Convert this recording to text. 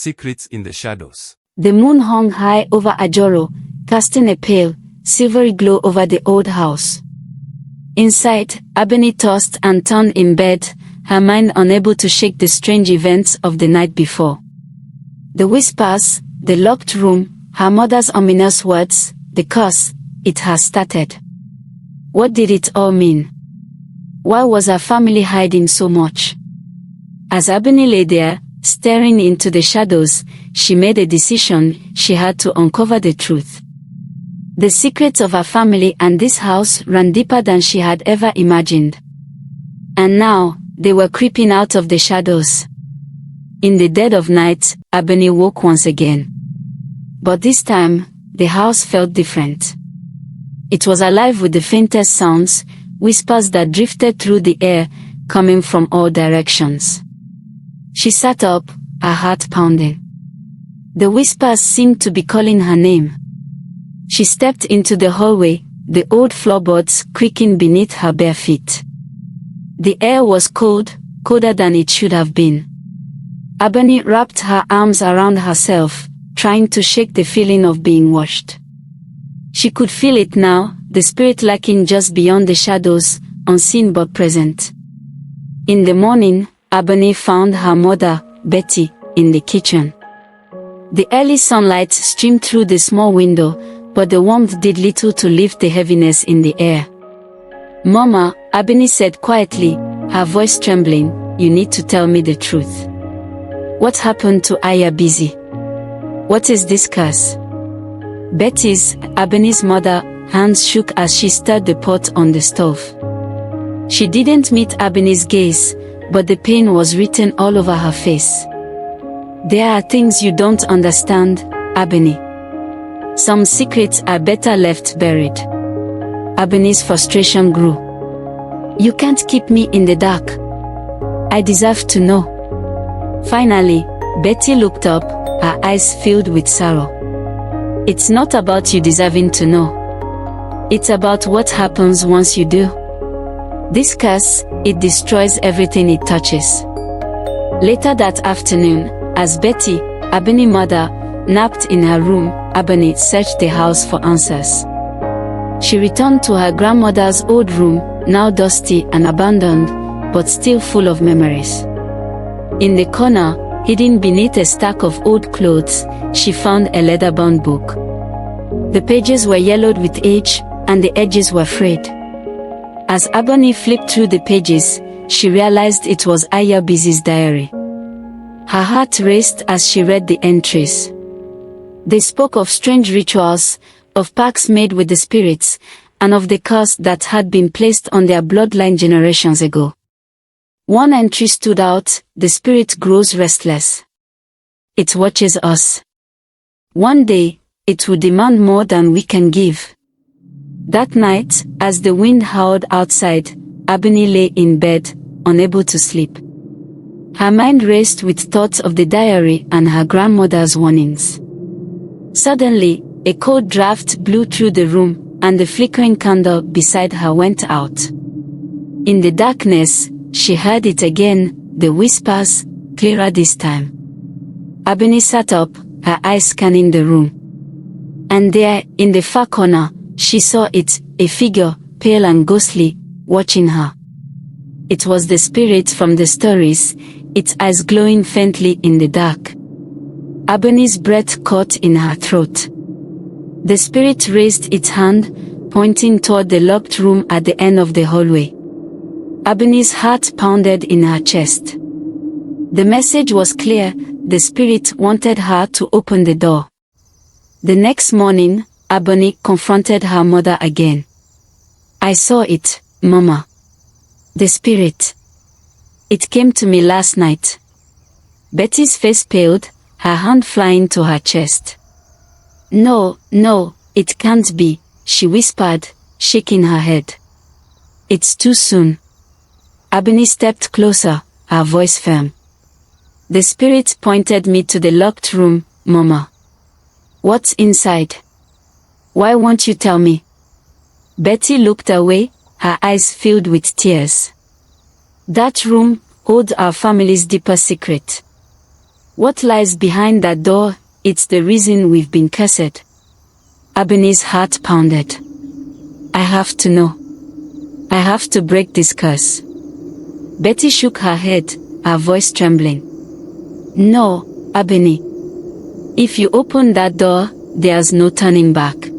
Secrets in the Shadows. The moon hung high over Ajoro, casting a pale, silvery glow over the old house. Inside, Abeni tossed and turned in bed, her mind unable to shake the strange events of the night before. The whispers, the locked room, her mother's ominous words, the curse, it has started. What did it all mean? Why was her family hiding so much? As Abeni lay there, staring into the shadows, she made a decision. She had to uncover the truth. The secrets of her family and this house ran deeper than she had ever imagined. And now, they were creeping out of the shadows. In the dead of night, Abeni woke once again. But this time, the house felt different. It was alive with the faintest sounds, whispers that drifted through the air, coming from all directions. She sat up, her heart pounding. The whispers seemed to be calling her name. She stepped into the hallway, the old floorboards creaking beneath her bare feet. The air was cold, colder than it should have been. Abeni wrapped her arms around herself, trying to shake the feeling of being watched. She could feel it now, the spirit lurking just beyond the shadows, unseen but present. In the morning, Abeni found her mother, Betty, in the kitchen. The early sunlight streamed through the small window, but the warmth did little to lift the heaviness in the air. "Mama," Abeni said quietly, her voice trembling, "you need to tell me the truth. What happened to Aya Busy? What is this curse?" Betty's, Abeni's mother, hands shook as she stirred the pot on the stove. She didn't meet Abeni's gaze, but the pain was written all over her face. "There are things you don't understand, Abeni. Some secrets are better left buried." Abeni's frustration grew. "You can't keep me in the dark. I deserve to know." Finally, Betty looked up, her eyes filled with sorrow. "It's not about you deserving to know. It's about what happens once you do. This curse, it destroys everything it touches." Later that afternoon, as Betty, Abeni's mother, napped in her room, Abeni searched the house for answers. She returned to her grandmother's old room, now dusty and abandoned, but still full of memories. In the corner, hidden beneath a stack of old clothes, she found a leather-bound book. The pages were yellowed with age, and the edges were frayed. As Abeni flipped through the pages, she realized it was Aya Busy's diary. Her heart raced as she read the entries. They spoke of strange rituals, of pacts made with the spirits, and of the curse that had been placed on their bloodline generations ago. One entry stood out: "The spirit grows restless. It watches us. One day, it will demand more than we can give." That night, as the wind howled outside, Abeni lay in bed, unable to sleep. Her mind raced with thoughts of the diary and her grandmother's warnings. Suddenly, a cold draft blew through the room, and the flickering candle beside her went out. In the darkness, she heard it again, the whispers, clearer this time. Abeni sat up, her eyes scanning the room. And there, in the far corner, she saw it, a figure, pale and ghostly, watching her. It was the spirit from the stories, its eyes glowing faintly in the dark. Abeni's breath caught in her throat. The spirit raised its hand, pointing toward the locked room at the end of the hallway. Abeni's heart pounded in her chest. The message was clear: the spirit wanted her to open the door. The next morning, Abeni confronted her mother again. "I saw it, Mama. The spirit. It came to me last night." Betty's face paled, her hand flying to her chest. No, it can't be," she whispered, shaking her head. "It's too soon." Abeni stepped closer, her voice firm. "The spirit pointed me to the locked room, Mama. What's inside? Why won't you tell me?" Betty looked away, her eyes filled with tears. "That room holds our family's deeper secret. What lies behind that door? It's the reason we've been cursed. Abeni's heart pounded. I have to know. I have to break this curse. Betty shook her head, her voice trembling. No, Abeni. If you open that door, there's no turning back.